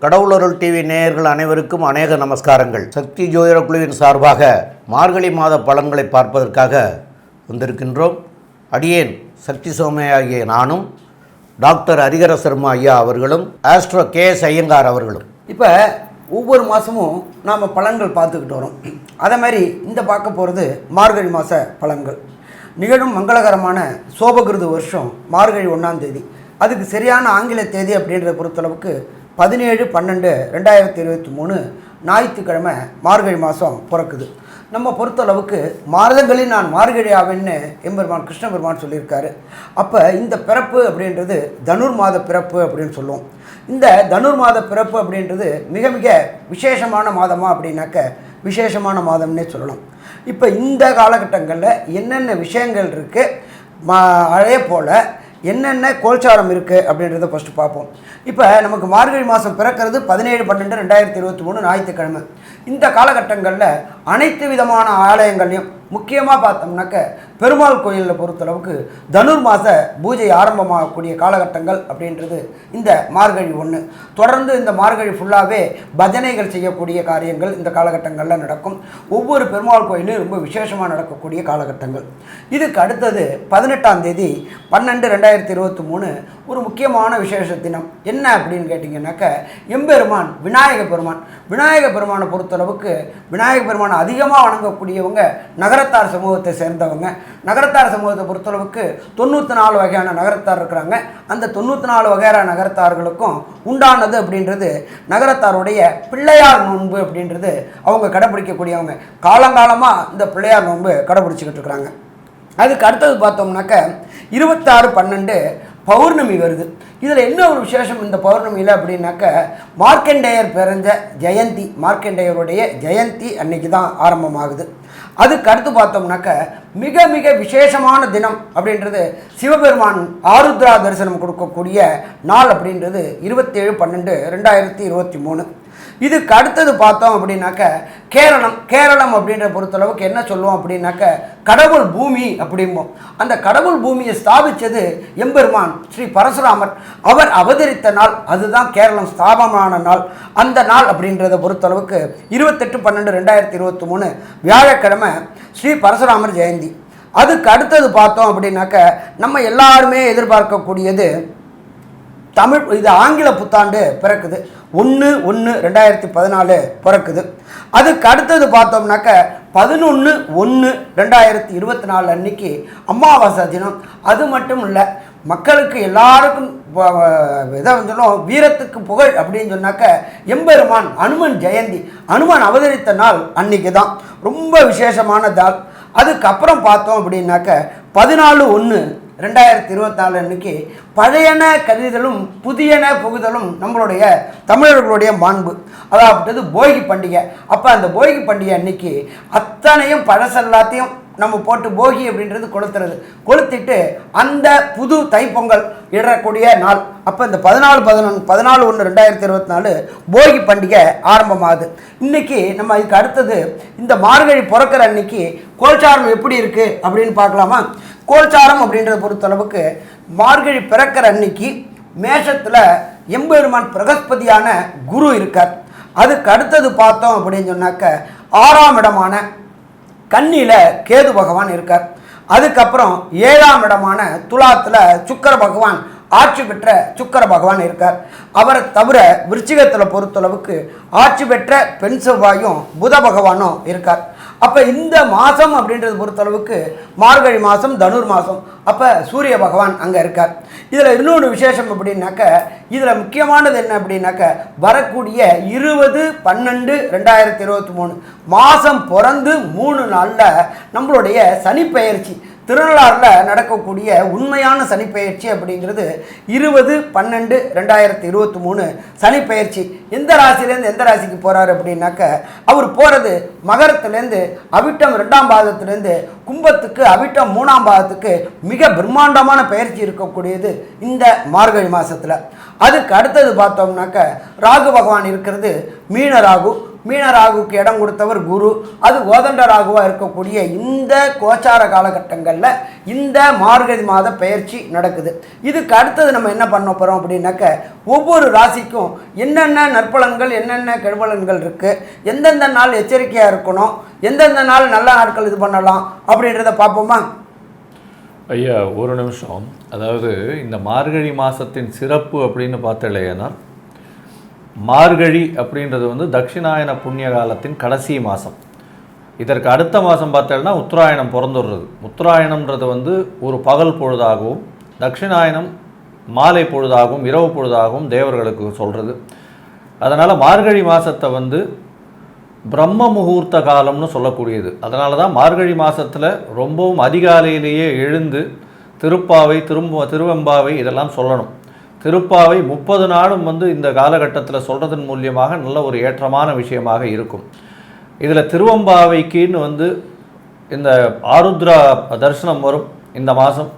கடவுளருள் TV நேயர்கள் அனைவருக்கும் அநேக நமஸ்காரங்கள். சக்தி ஜோதிட குழுவின் சார்பாக மார்கழி மாத பலன்களை பார்ப்பதற்காக வந்திருக்கின்றோம். அடியேன் சக்தி சோமையாகிய நானும் டாக்டர் ஹரிஹர சர்மா ஐயா அவர்களும் ஆஸ்ட்ரோ KS ஐயங்கார் அவர்களும். இப்போ ஒவ்வொரு மாதமும் நாம் பலன்கள் பார்த்துக்கிட்டு வரோம். அதே மாதிரி இந்த பார்க்க போகிறது மார்கழி மாத பலன்கள். நிகழும் மங்களகரமான சோபகிருது வருஷம் மார்கழி 1ஆம் தேதி. அதுக்கு சரியான ஆங்கில தேதி அப்படின்றத பொறுத்தளவுக்கு 17/12/2023 ஞாயிற்றுக்கிழமை மார்கழி மாதம் பிறக்குது. நம்ம பொறுத்தளவுக்கு மாதங்களில் நான் மார்கழி ஆவேன்னு எம்பெருமான் கிருஷ்ண பெருமான் சொல்லியிருக்காரு. அப்போ இந்த பிறப்பு அப்படின்றது தனுர் மாத பிறப்பு அப்படின்னு சொல்லுவோம். இந்த தனுர் மாத பிறப்பு அப்படின்றது மிக மிக விசேஷமான மாதமா அப்படின்னாக்க விசேஷமான மாதம்னே சொல்லலாம். இப்போ இந்த காலகட்டங்களில் என்னென்ன விஷயங்கள் இருக்குது, அதே போல் என்னென்ன கோல்சாரம் இருக்குது அப்படின்றத ஃபஸ்ட்டு பார்ப்போம். இப்போ நமக்கு மார்கழி மாதம் பிறக்கிறது 17/12/2023 ஞாயிற்றுக்கிழமை. இந்த காலகட்டங்களில் அனைத்து விதமான ஆலயங்களையும் முக்கியமாக பார்த்தோம்னாக்க பெருமாள் கோயிலில் பொறுத்தளவுக்கு தனுர் மாத பூஜை ஆரம்பமாகக்கூடிய காலகட்டங்கள் அப்படின்றது இந்த மார்கழி 1. தொடர்ந்து இந்த மார்கழி ஃபுல்லாகவே பஜனைகள் செய்யக்கூடிய காரியங்கள் இந்த காலகட்டங்களில் நடக்கும். ஒவ்வொரு பெருமாள் கோயிலும் ரொம்ப விசேஷமாக நடக்கக்கூடிய காலகட்டங்கள். இதுக்கு அடுத்தது 18ஆம் தேதி 12/2023 ஒரு முக்கியமான விசேஷ தினம். என்ன அப்படின்னு கேட்டிங்கன்னாக்க எம்பெருமான் விநாயக பெருமான். விநாயக பெருமானை பொறுத்தளவுக்கு விநாயக பெருமானை அதிகமாக வணங்கக்கூடியவங்க நகரத்தார் சமூகத்தை சேர்ந்தவங்க. நகரத்தார் சமூகத்தை பொறுத்தளவுக்கு 94 வகையான நகரத்தார் இருக்கிறாங்க. அந்த 94 வகையான நகரத்தார்களுக்கும் உண்டானது அப்படின்றது நகரத்தாருடைய பிள்ளையார் நோன்பு அப்படின்றது அவங்க கடைப்பிடிக்கக்கூடியவங்க. காலங்காலமாக இந்த பிள்ளையார் நோன்பு கடைப்பிடிச்சிக்கிட்டு இருக்கிறாங்க. அதுக்கு அடுத்தது பார்த்தோம்னாக்க 26/12 பௌர்ணமி வருது. இதில் என்ன ஒரு விசேஷம் இந்த பௌர்ணமியில் அப்படின்னாக்க மார்க்கண்டேயர் பிறந்த ஜெயந்தி, மார்க்கண்டேயருடைய ஜெயந்தி அன்னைக்கு தான் ஆரம்பமாகுது. அதுக்கு அடுத்து பார்த்தோம்னாக்க மிக மிக விசேஷமான தினம் அப்படின்றது சிவபெருமான் ஆருத்ரா தரிசனம் கொடுக்கக்கூடிய நாள் அப்படின்றது 27/12/2023. இதுக்கு அடுத்தது பார்த்தோம் அப்படின்னாக்க கேரளம் அப்படின்ற பொறுத்தளவுக்கு என்ன சொல்லுவோம் அப்படின்னாக்க கடவுள் பூமி அப்படிம்போம். அந்த கடவுள் பூமியை ஸ்தாபித்தது எம்பெருமான் ஸ்ரீ பரசுராமர். அவர் அவதரித்த நாள், அதுதான் கேரளம் ஸ்தாபமான நாள். அந்த நாள் அப்படின்றத பொறுத்தளவுக்கு 28/12/2023 வியாழக்கிழமை ஸ்ரீ பரசுராமர் ஜெயந்தி. அதுக்கு அடுத்தது பார்த்தோம் அப்படின்னாக்க நம்ம எல்லாருமே எதிர்பார்க்கக்கூடியது இது ஆங்கில புத்தாண்டு பிறக்குது. 1/1/2014 பிறக்குது. அதுக்கு அடுத்தது பார்த்தோம்னாக்க 11/1/2024 அன்னைக்கு அமாவாசை தினம். அது மட்டும் இல்லை, மக்களுக்கு எல்லாருக்கும் இதை சொல்லுவோம் வீரத்துக்கு புகழ் அப்படின்னு சொன்னாக்க எம்பெருமான் அனுமன் ஜெயந்தி, அனுமன் அவதரித்த நாள் அன்னைக்கு தான் ரொம்ப விசேஷமான நாள். அதுக்கப்புறம் பார்த்தோம் அப்படின்னாக்க 14/1/2024 அன்னைக்கு பழையன கருதலும் புதியன புகுதலும் நம்மளுடைய தமிழர்களுடைய மாண்பு, அதாவது போகி பண்டிகை. அப்போ அந்த போகி பண்டிகை அன்னைக்கு அத்தனையும் பழசெல்லாத்தையும் நம்ம போட்டு போகி அப்படின்றது கொளுத்திட்டு அந்த புது தைப்பொங்கல் இடக்கூடிய நாள். அப்போ இந்த 14/1/2024 போகி பண்டிகை ஆரம்பமாகுது. இன்றைக்கி நம்ம இதுக்கு அடுத்தது இந்த மார்கழி பிறக்கிற அன்னைக்கு கோல்சாரம் எப்படி இருக்குது அப்படின்னு பார்க்கலாமா? கோல்சாரம் அப்படின்றத பொறுத்தளவுக்கு மார்கழி பிறக்கிற அன்னைக்கு மேஷத்தில் எம்பெருமான் பிரகஸ்பதியான குரு இருக்கார். அதுக்கு அடுத்தது பார்த்தோம் அப்படின்னு சொன்னாக்க 6ஆம் இடமான கன்னியில் கேது பகவான் இருக்கார். அதுக்கப்புறம் 7ஆம் இடமான துலாத்தில் சுக்கிர பகவான் ஆட்சி பெற்ற சுக்கிர பகவான் இருக்கார். அவரை தவிர விருச்சிகத்தில் பொறுத்தளவுக்கு ஆட்சி பெற்ற பெண் செவ்வாயும் புத பகவானும் இருக்கார். அப்போ இந்த மாதம் அப்படின்றது பொறுத்தளவுக்கு மார்கழி மாதம் தனுர் மாதம். அப்போ சூரிய பகவான் அங்கே இருக்கார். இதில் இன்னொரு விசேஷம் அப்படின்னாக்க இதில் முக்கியமானது என்ன அப்படின்னாக்க வரக்கூடிய 20/12/2023 மாதம் பிறந்து 3 நாளில் நம்மளுடைய சனிப்பெயர்ச்சி திருநள்ளாறில் நடக்கக்கூடிய உண்மையான சனிப்பெயர்ச்சி அப்படிங்கிறது 20/12/2023 சனிப்பெயர்ச்சி. எந்த ராசிலேருந்து எந்த ராசிக்கு போகிறாரு அப்படின்னாக்க அவர் போகிறது மகரத்துலேருந்து அவிட்டம் 2ஆம் பாதத்துலேருந்து கும்பத்துக்கு அவிட்டம் 3ஆம் பாதத்துக்கு மிக பிரம்மாண்டமான பயிற்சி இருக்கக்கூடியது இந்த மார்கழி மாதத்தில். அதுக்கு அடுத்தது பார்த்தோம்னாக்க ராகு பகவான் இருக்கிறது மீன ராகு, மீன ராகுவுக்கு இடம் கொடுத்தவர் குரு, அது கோதண்ட ராகுவாக இருக்கக்கூடிய இந்த கோச்சார காலகட்டங்களில் இந்த மார்கழி மாத பெயர்ச்சி நடக்குது. இதுக்கு அடுத்தது நம்ம என்ன பண்ண போகிறோம் அப்படின்னாக்க, ஒவ்வொரு ராசிக்கும் என்னென்ன நற்பலன்கள் என்னென்ன கெடுபலன்கள் இருக்குது, எந்தெந்த நாள் எச்சரிக்கையாக இருக்கணும், எந்தெந்த நாள் நல்ல நாட்கள் இது பண்ணலாம் அப்படின்றத பார்ப்போமா? ஐயா ஒரு நிமிஷம். அதாவது இந்த மார்கழி மாதத்தின் சிறப்பு அப்படின்னு பார்த்தலையேனா, மார்கழி அப்படின்றது வந்து தட்சிணாயன புண்ணிய காலத்தின் கடைசி மாதம். இதற்கு அடுத்த மாதம் பார்த்தேன்னா உத்தராயணம் பிறந்துடுறது. உத்தராயணம்ன்றது வந்து ஒரு பகல் பொழுதாகவும், தட்சிணாயனம் மாலை பொழுதாகவும் இரவு பொழுதாகவும் தேவர்களுக்கு சொல்கிறது. அதனால் மார்கழி மாதத்தை வந்து பிரம்ம முகூர்த்த காலம்னு சொல்லக்கூடியது. அதனால தான் மார்கழி மாதத்தில் ரொம்பவும் அதிகாலையிலேயே எழுந்து திருப்பாவை திருவெம்பாவை இதெல்லாம் சொல்லணும். திருப்பாவை 30 நாளும் வந்து இந்த காலகட்டத்தில் சொல்கிறதன் மூலியமாக நல்ல ஒரு ஏற்றமான விஷயமாக இருக்கும். இதில் திருவெம்பாவைக்குன்னு வந்து இந்த ஆருத்ரா தரிசனம் வரும் இந்த மாதம்.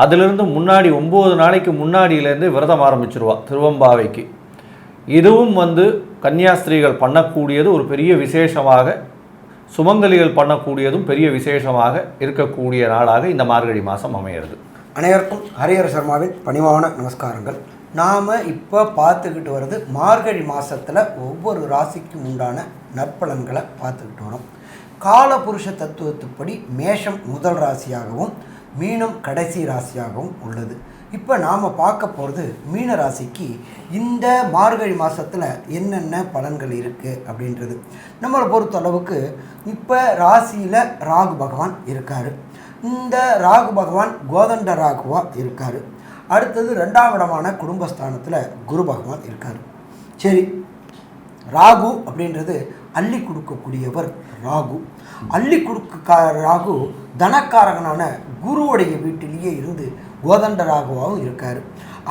அதிலிருந்து முன்னாடி 9 நாளைக்கு முன்னாடியிலேருந்து விரதம் ஆரம்பிச்சிருவா திருவெம்பாவைக்கு. இதுவும் வந்து கன்னியாஸ்திரீகள் பண்ணக்கூடியது ஒரு பெரிய விசேஷமாக, சுமங்கலிகள் பண்ணக்கூடியதும் பெரிய விசேஷமாக இருக்கக்கூடிய நாளாக இந்த மார்கழி மாதம் அமையிறது. அனைவருக்கும் ஹரிஹர சர்மாவின் பணிவான நமஸ்காரங்கள். நாம் இப்போ பார்த்துக்கிட்டு வர்றது மார்கழி மாதத்தில் ஒவ்வொரு ராசிக்கும் உண்டான நற்பலன்களை பார்த்துக்கிட்டு வரோம். காலபுருஷ தத்துவத்துப்படி மேஷம் முதல் ராசியாகவும் மீனம் கடைசி ராசியாகவும் உள்ளது. இப்போ நாம் பார்க்க போகிறது மீன ராசிக்கு இந்த மார்கழி மாதத்தில் என்னென்ன பலன்கள் இருக்குது அப்படின்றது. நம்மளை பொறுத்த அளவுக்கு இப்போ ராசியில் ராகு பகவான் இருக்கார். இந்த ராகு பகவான் கோதண்ட ராகுவாக இருக்கார். அடுத்தது 2ஆம் இடமான குடும்பஸ்தானத்தில் குரு பகவான் இருக்கார். சரி, ராகு அப்படின்றது அள்ளி கொடுக்கக்கூடியவர் ராகு. அள்ளி கொடுக்க ராகு தனக்காரகனான குருவுடைய வீட்டிலேயே இருந்து கோதண்ட ராகுவாகவும் இருக்கார்.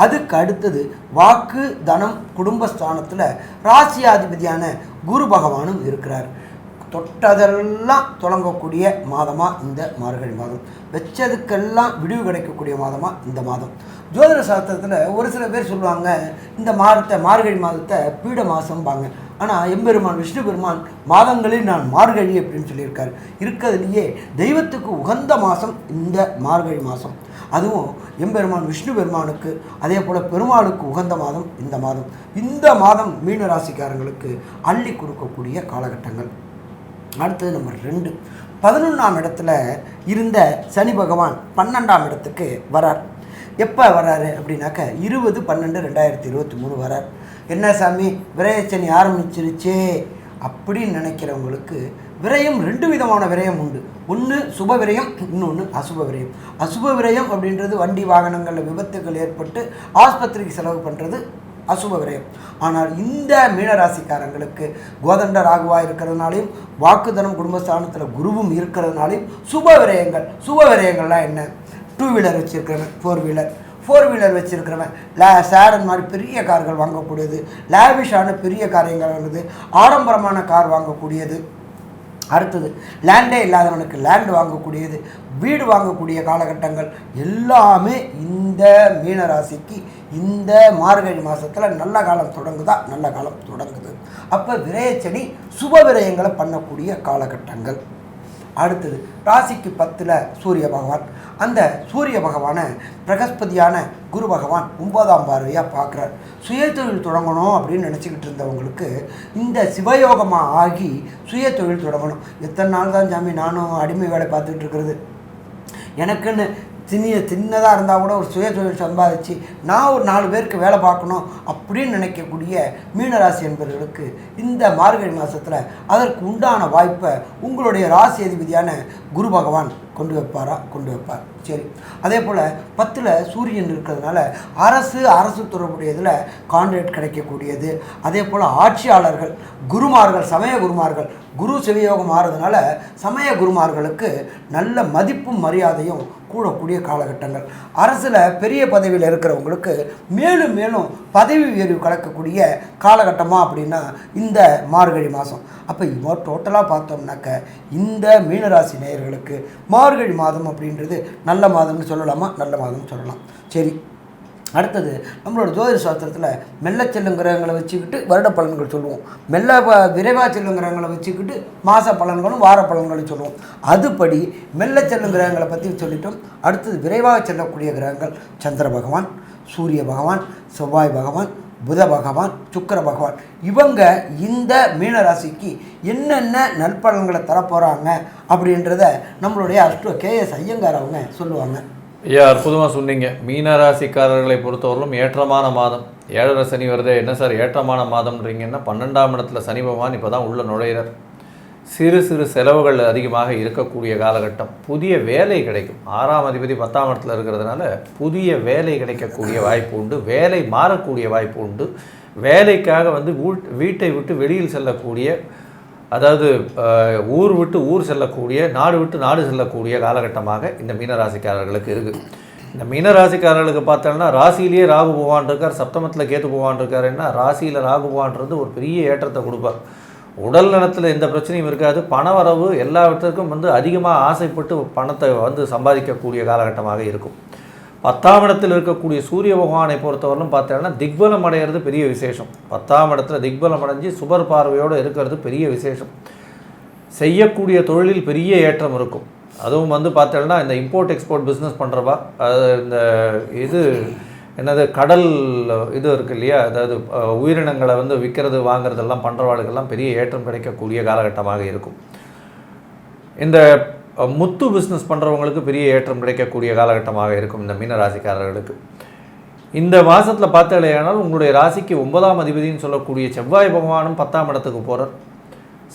அதுக்கு அடுத்தது வாக்கு தனம் குடும்பஸ்தானத்தில் ராசியாதிபதியான குரு பகவானும் இருக்கிறார். தொட்டதெல்லாம் தொடங்கக்கூடிய மாதமாக இந்த மார்கழி மாதம், வச்சதுக்கெல்லாம் விடிவு கிடைக்கக்கூடிய மாதமாக இந்த மாதம். ஜோதிட சாஸ்திரத்தில் ஒரு சில பேர் சொல்லுவாங்க, இந்த மார்கழி மாதத்தை பீட மாதம்பாங்க. ஆனால் எம்பெருமான் விஷ்ணு பெருமான் மாதங்களில் நான் மார்கழி அப்படின்னு சொல்லியிருக்காரு. இருக்கிறதுலையே தெய்வத்துக்கு உகந்த மாதம் இந்த மார்கழி மாதம். அதுவும் எம்பெருமான் விஷ்ணு பெருமானுக்கு அதே போல் பெருமாளுக்கு உகந்த மாதம் இந்த மாதம். இந்த மாதம் மீன ராசிக்காரங்களுக்கு அள்ளி கொடுக்கக்கூடிய காலகட்டங்கள். அடுத்தது நம்பர் 2, 11ஆம் இடத்துல இருந்த சனி பகவான் 12ஆம் இடத்துக்கு வரார். எப்போ வராரு அப்படின்னாக்க 20/12/2023 வரார். என்ன சாமி விரயச்சனி ஆரம்பிச்சிருச்சே அப்படின்னு நினைக்கிறவங்களுக்கு விரயம் 2 விதமான விரயம் உண்டு. ஒன்று சுப விரயம், இன்னொன்று அசுப விரயம். அசுப விரயம் அப்படின்றது வண்டி வாகனங்களில் விபத்துகள் ஏற்பட்டு ஆஸ்பத்திரிக்கு செலவு பண்ணுறது அசுப விரயம். ஆனால் இந்த மீனராசிக்காரங்களுக்கு கோதண்ட ராகுவாக இருக்கிறதுனாலையும் வாக்குதனம் குடும்பஸ்தானத்தில் குருவும் இருக்கிறதுனாலையும் சுப விரயங்கள். சுப விரயங்கள்லாம் என்ன? 2 வீலர் வச்சுருக்கிறவன், 4 வீலர் வச்சுருக்கிறவன், சேடன் மாதிரி பெரிய கார்கள் வாங்கக்கூடியது, லேவிஷான பெரிய காரியங்கள் வாங்குது, ஆடம்பரமான கார் வாங்கக்கூடியது. அடுத்தது லேண்டே இல்லாதவனுக்கு லேண்டு வாங்கக்கூடியது, வீடு வாங்கக்கூடிய காலகட்டங்கள் எல்லாமே இந்த மீனராசிக்கு இந்த மார்கழி மாதத்தில் நல்ல காலம் தொடங்குதா? நல்ல காலம் தொடங்குது. அப்போ விரயச்சனி சுப விரயங்களை பண்ணக்கூடிய காலகட்டங்கள். அடுத்தது ராசிக்கு 10ல் சூரிய பகவான். அந்த சூரிய பகவானை பிரகஸ்பதியான குரு பகவான் 9ஆம் பார்வையாக பார்க்குறார். சுயதொழில் தொடங்கணும் அப்படின்னு நினச்சிக்கிட்டு இருந்தவங்களுக்கு இந்த சிவயோகமாக ஆகி சுயதொழில் தொடங்கணும். எத்தனை நாள் தான் சாமி நானும் அடிமை வேலை பார்த்துக்கிட்டு இருக்கிறது, எனக்குன்னு சின்னதாக இருந்தால் கூட ஒரு சுயதொழில் சம்பாதிச்சு நான் ஒரு 4 பேருக்கு வேலை பார்க்கணும் அப்படின்னு நினைக்கக்கூடிய மீனராசி என்பவர்களுக்கு இந்த மார்கழி மாதத்தில் அதற்கு உண்டான வாய்ப்பை உங்களுடைய ராசி அதிபதியான குரு பகவான் கொண்டு வைப்பார். சரி, அதே போல் 10ல் சூரியன் இருக்கிறதுனால அரசு தொடர்புடையதில் கான்ட்ராக்ட் கிடைக்கக்கூடியது. அதே போல் ஆட்சியாளர்கள், குருமார்கள், சமய குருமார்கள், குரு சிவயோகம் ஆகிறதுனால சமய குருமார்களுக்கு நல்ல மதிப்பும் மரியாதையும் கூடக்கூடிய காலகட்டங்கள். அரசில் பெரிய பதவியில் இருக்கிறவங்களுக்கு மேலும் மேலும் பதவி உயர்வு கலக்கக்கூடிய காலகட்டமாக அப்படின்னா இந்த மார்கழி மாதம். அப்போ இவ்வளோ டோட்டலாக பார்த்தோம்னாக்க இந்த மீனராசி நேயர்களுக்கு மார்கழி மாதம் அப்படின்றது நல்ல மாதம்னு சொல்லலாமா? நல்ல மாதம்னு சொல்லலாம். சரி, அடுத்தது நம்மளோட ஜோதிட சாஸ்திரத்தில் மெல்ல செல்லும் கிரகங்களை வச்சுக்கிட்டு வருட பலன்கள் சொல்லுவோம், விரைவாக செல்லும் கிரகங்களை வச்சுக்கிட்டு மாத பலன்களும் வார பலன்களும் சொல்லுவோம். அதுபடி மெல்ல செல்லும் கிரகங்களை பற்றி சொல்லிட்டோம். அடுத்தது விரைவாக செல்லக்கூடிய கிரகங்கள் சந்திர பகவான், சூரிய பகவான், செவ்வாய் பகவான், புத பகவான், சுக்கிர பகவான். இவங்க இந்த மீனராசிக்கு என்னென்ன நற்பலன்களை தரப்போகிறாங்க அப்படின்றத நம்மளுடைய KS ஐயங்கார் அவங்க சொல்லுவாங்க. ஐயா, அற்புதமாக சொன்னீங்க. மீனராசிக்காரர்களை பொறுத்தவரையிலும் ஏற்றமான மாதம். 7.5 சனி வருது. என்ன சார் ஏற்றமான மாதம்ன்றீங்கன்னா, 12ஆம் இடத்துல சனி பகவான் இப்போ தான் உள்ள நுழையிறார். சிறு சிறு செலவுகள் அதிகமாக இருக்கக்கூடிய காலகட்டம். புதிய வேலை கிடைக்கும். 6ஆம் அதிபதி 10ஆம் இடத்துல இருக்கிறதுனால புதிய வேலை கிடைக்கக்கூடிய வாய்ப்பு உண்டு. வேலை மாறக்கூடிய வாய்ப்பு உண்டு. வேலைக்காக வந்து வீட்டை விட்டு வெளியில் செல்லக்கூடிய, அதாவது ஊர் விட்டு ஊர் செல்லக்கூடிய, நாடு விட்டு நாடு செல்லக்கூடிய காலகட்டமாக இந்த மீனராசிக்காரர்களுக்கு இருக்குது. இந்த மீனராசிக்காரர்களுக்கு பார்த்தோம்னா ராசியிலேயே ராகு பகவான் இருக்கார், சப்தமத்தில் கேத்து பகவான் இருக்காருன்னா ராசியில் ராகு பகவான்றது ஒரு பெரிய ஏற்றத்தை கொடுப்பார். உடல் நலத்தில் எந்த பிரச்சனையும் இருக்காது. பணவரவு எல்லாவற்றிற்கும் வந்து அதிகமாக ஆசைப்பட்டு பணத்தை வந்து சம்பாதிக்கக்கூடிய காலகட்டமாக இருக்கும். 10ஆம் இடத்தில் இருக்கக்கூடிய சூரிய பகவானை பொறுத்தவரையிலும் பார்த்தோம்னா திக்பலம் அடைகிறது பெரிய விசேஷம். 10ஆம் இடத்துல திக்பலம் அடைஞ்சு சுபர் பார்வையோடு இருக்கிறது பெரிய விசேஷம். செய்யக்கூடிய தொழிலில் பெரிய ஏற்றம் இருக்கும். அதுவும் வந்து பார்த்தோம்னா இந்த இம்போர்ட் எக்ஸ்போர்ட் பிஸ்னஸ் பண்ணுறவா, அது இந்த என்னது கடல் இது இருக்குது இல்லையா, அதாவது உயிரினங்களை வந்து விற்கிறது வாங்கிறதெல்லாம் பண்ணுறவாளுக்கெல்லாம் பெரிய ஏற்றம் கிடைக்கக்கூடிய காலகட்டமாக இருக்கும். இந்த முத்து பிஸ்னஸ் பண்ணுறவங்களுக்கு பெரிய ஏற்றம் கிடைக்கக்கூடிய காலகட்டமாக இருக்கும் இந்த மீனராசிக்காரர்களுக்கு. இந்த மாதத்தில் பார்த்தாலேயானால் உங்களுடைய ராசிக்கு 9ஆம் அதிபதினு சொல்லக்கூடிய செவ்வாய் பகவானும் 10ஆம் இடத்துக்கு போகிறார்,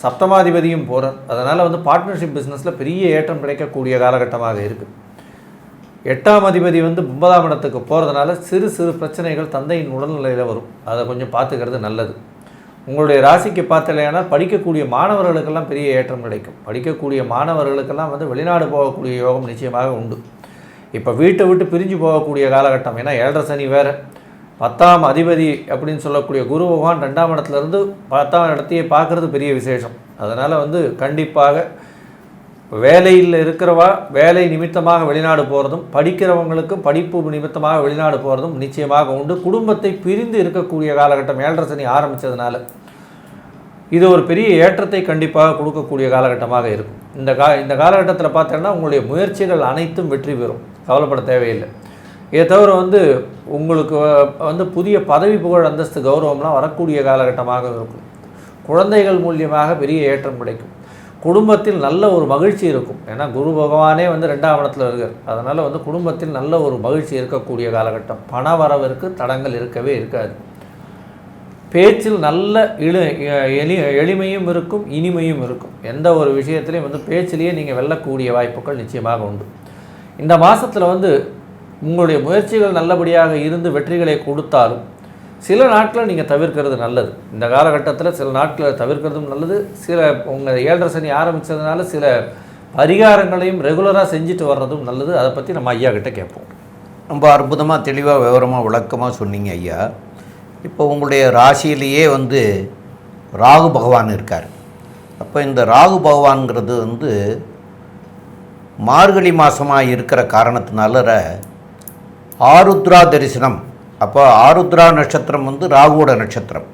சப்தமாதிபதியும் போகிறார். அதனால் வந்து பார்ட்னர்ஷிப் பிஸ்னஸில் பெரிய ஏற்றம் கிடைக்கக்கூடிய காலகட்டமாக இருக்குது. 8ஆம் அதிபதி வந்து 9ஆம் இடத்துக்கு போகிறதுனால சிறு சிறு பிரச்சனைகள் தந்தையின் உடல்நிலையில் வரும். அதை கொஞ்சம் பார்த்துக்கிறது நல்லது. உங்களுடைய ராசிக்கு பார்த்தலையானால் படிக்கக்கூடிய மாணவர்களுக்கெல்லாம் பெரிய ஏற்றம் கிடைக்கும். படிக்கக்கூடிய மாணவர்களுக்கெல்லாம் வந்து வெளிநாடு போகக்கூடிய யோகம் நிச்சயமாக உண்டு. இப்போ வீட்டை விட்டு பிரிஞ்சு போகக்கூடிய காலகட்டம். ஏன்னா 7.5 சனி வேறு. 10ஆம் அதிபதி அப்படின்னு சொல்லக்கூடிய குரு பகவான் 2ஆம் இடத்துலேருந்து 10ஆம் இடத்தையே பார்க்குறது பெரிய விசேஷம். அதனால் வந்து கண்டிப்பாக வேலையில் இருக்கிறவா வேலை நிமித்தமாக வெளிநாடு போகிறதும், படிக்கிறவங்களுக்கு படிப்பு நிமித்தமாக வெளிநாடு போகிறதும் நிச்சயமாக உண்டு. குடும்பத்தை பிரிந்து இருக்கக்கூடிய காலகட்டம் 7.5 சனி ஆரம்பித்ததுனால இது ஒரு பெரிய ஏற்றத்தை கண்டிப்பாக கொடுக்கக்கூடிய காலகட்டமாக இருக்கும். இந்த காலகட்டத்தில் பார்த்தோன்னா உங்களுடைய முயற்சிகள் அனைத்தும் வெற்றி பெறும். கவலைப்பட தேவையில்லை. இதை தவிர வந்து உங்களுக்கு வந்து புதிய பதவி புகழ் அந்தஸ்து கௌரவம்லாம் வரக்கூடிய காலகட்டமாக இருக்கும். குழந்தைகள் மூலியமாக பெரிய ஏற்றம் கிடைக்கும். குடும்பத்தில் நல்ல ஒரு மகிழ்ச்சி இருக்கும். ஏன்னா குரு பகவானே வந்து 2ஆம் இடத்துல இருக்கார். அதனால் வந்து குடும்பத்தில் நல்ல ஒரு மகிழ்ச்சி இருக்கக்கூடிய காலகட்டம். பண வரவிற்கு தடங்கள் இருக்கவே இருக்காது. பேச்சில் நல்ல எளிமையும் இருக்கும், இனிமையும் இருக்கும். எந்த ஒரு விஷயத்துலையும் வந்து பேச்சிலேயே நீங்கள் வெல்லக்கூடிய வாய்ப்புகள் நிச்சயமாக உண்டு. இந்த மாதத்தில் வந்து உங்களுடைய முயற்சிகள் நல்லபடியாக இருந்து வெற்றிகளை கொடுத்தாலும் சில நாட்களில் நீங்கள் தவிர்க்கிறது நல்லது. இந்த காலகட்டத்தில் சில நாட்களில் தவிர்க்கிறதும் நல்லது. சில உங்கள் 7.5 சனி ஆரம்பித்ததுனால சில பரிகாரங்களையும் ரெகுலராக செஞ்சுட்டு வர்றதும் நல்லது. அதை பற்றி நம்ம ஐயா கிட்ட கேட்போம். ரொம்ப அற்புதமாக தெளிவாக விவரமாக விளக்கமாக சொன்னீங்க ஐயா. இப்போ உங்களுடைய ராசியிலேயே வந்து ராகு பகவான் இருக்கார். அப்போ இந்த ராகு பகவான்கிறது வந்து மார்கழி மாதமாக இருக்கிற காரணத்தினால ஆருத்ரா தரிசனம். அப்போ ஆருத்ரா நட்சத்திரம் வந்து ராகுவோட நட்சத்திரம்.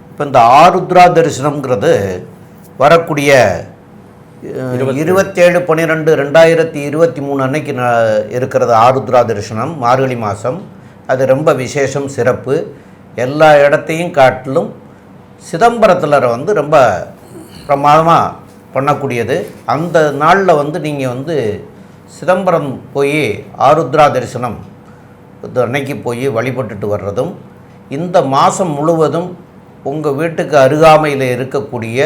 இப்போ இந்த ஆருத்ரா தரிசனம்ங்கிறது வரக்கூடிய 27/12/2023 அன்னைக்கு இருக்கிறது ஆருத்ரா தரிசனம். மார்கழி மாதம் அது ரொம்ப விசேஷம், சிறப்பு. எல்லா இடத்தையும் காட்டிலும் சிதம்பரத்தில் வந்து ரொம்ப பிரமாதமாக பண்ணக்கூடியது. அந்த நாளில் வந்து நீங்கள் வந்து சிதம்பரம் போய் ஆருத்ரா தரிசனம் அன்னைக்கு போய் வழிபட்டுட்டு வர்றதும், இந்த மாதம் முழுவதும் உங்கள் வீட்டுக்கு அருகாமையில் இருக்கக்கூடிய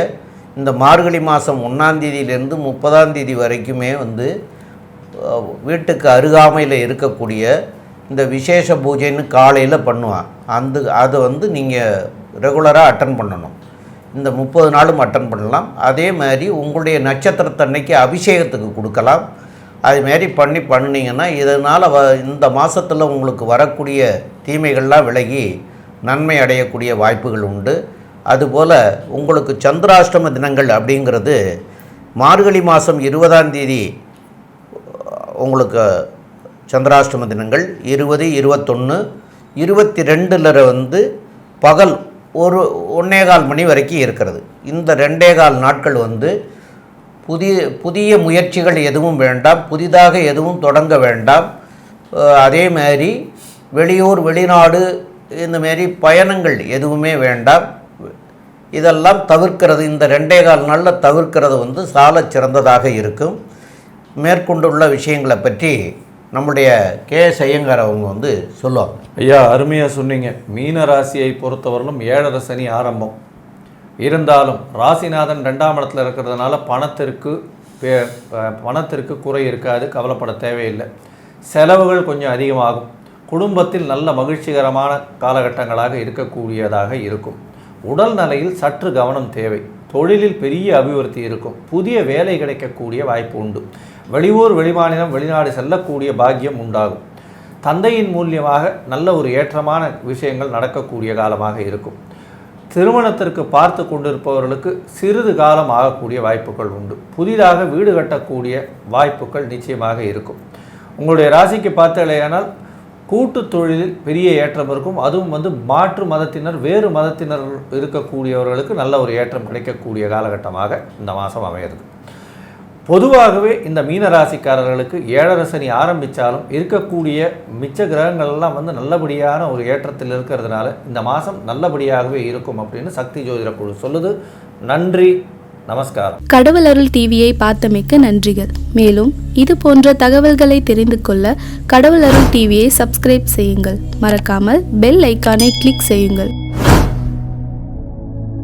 இந்த மார்கழி மாதம் 1ஆம் தேதியிலேருந்து 30ஆம் தேதி வரைக்குமே வந்து வீட்டுக்கு அருகாமையில் இருக்கக்கூடிய இந்த விசேஷ பூஜைன்னு காலையில் பண்ணுவான். அதை வந்து நீங்கள் ரெகுலராக அட்டன் பண்ணணும். இந்த 30 நாளும் அட்டன் பண்ணலாம். அதே மாதிரி உங்களுடைய நட்சத்திரத்தன்னைக்கு அபிஷேகத்துக்கு கொடுக்கலாம். அதுமாரி பண்ணினீங்கன்னா இதனால் இந்த மாதத்தில் உங்களுக்கு வரக்கூடிய தீமைகள்லாம் விலகி நன்மை அடையக்கூடிய வாய்ப்புகள் உண்டு. அதுபோல் உங்களுக்கு சந்திராஷ்டம தினங்கள் அப்படிங்கிறது மார்கழி மாதம் 20ஆம் தேதி உங்களுக்கு சந்திராஷ்டம தினங்கள் 20, 21, 22 வந்து பகல் 1:15 மணி வரைக்கும் இருக்கிறது. இந்த 2.25 நாட்கள் வந்து புதிய முயற்சிகள் எதுவும் வேண்டாம், புதிதாக எதுவும் தொடங்க வேண்டாம். அதே மாதிரி வெளியூர் வெளிநாடு இந்தமாரி பயணங்கள் எதுவுமே வேண்டாம். இதெல்லாம் தவிர்க்கிறது, இந்த 2.25 நாளில் தவிர்க்கிறது வந்து சால சிறந்ததாக இருக்கும். மேற்கொண்டுள்ள விஷயங்களை பற்றி நம்முடைய எஸ். ஐயங்கார் அவங்க வந்து சொல்லுவாங்க. ஐயா, அருமையாக சொன்னீங்க. மீன ராசியை பொறுத்தவரையிலும் 7.5 சனி ஆரம்பம் இருந்தாலும் ராசிநாதன் 2ஆம் இடத்துல இருக்கிறதுனால பணத்திற்கு குறை இருக்காது, கவலைப்பட தேவையில்லை. செலவுகள் கொஞ்சம் அதிகமாகும். குடும்பத்தில் நல்ல மகிழ்ச்சிகரமான காலகட்டங்களாக இருக்கக்கூடியதாக இருக்கும். உடல் நிலையில் சற்று கவனம் தேவை. தொழிலில் பெரிய அபிவிருத்தி இருக்கும். புதிய வேலை கிடைக்கக்கூடிய வாய்ப்பு உண்டு. வெளியூர் வெளிமாநிலம் வெளிநாடு செல்லக்கூடிய பாக்கியம் உண்டாகும். தந்தையின் மூலியமாக நல்ல ஒரு ஏற்றமான விஷயங்கள் நடக்கக்கூடிய காலமாக இருக்கும். திருமணத்திற்கு பார்த்து கொண்டிருப்பவர்களுக்கு சிறிது காலம் ஆகக்கூடிய வாய்ப்புகள் உண்டு. புதிதாக வீடு கட்டக்கூடிய வாய்ப்புகள் நிச்சயமாக இருக்கும். உங்களுடைய ராசிக்கு பார்த்தாலேயானால் கூட்டு தொழிலில் பெரிய ஏற்றம் இருக்கும். அதுவும் வந்து மாற்று மதத்தினர் வேறு மதத்தினர் இருக்கக்கூடியவர்களுக்கு நல்ல ஒரு ஏற்றம் கிடைக்கக்கூடிய காலகட்டமாக இந்த மாதம் அமைகிறது. பொதுவாகவே இந்த மீனராசிக்காரர்களுக்கு 7.5 சனி ஆரம்பித்தாலும் இருக்கக்கூடிய மிச்ச கிரகங்கள்லாம் வந்து நல்லபடியான ஒரு ஏற்றத்தில் இருக்கிறதுனால இந்த மாதம் நல்லபடியாகவே இருக்கும் அப்படின்னு சக்தி ஜோதிட குழு சொல்லுது. நன்றி, நமஸ்காரம். கடவுள் அருள் டிவியை பார்த்தமைக்கு நன்றிகள். மேலும் இது போன்ற தகவல்களை தெரிந்து கொள்ள கடவுள் அருள் டிவியை சப்ஸ்கிரைப் செய்யுங்கள். மறக்காமல் பெல் ஐக்கானை கிளிக் செய்யுங்கள்.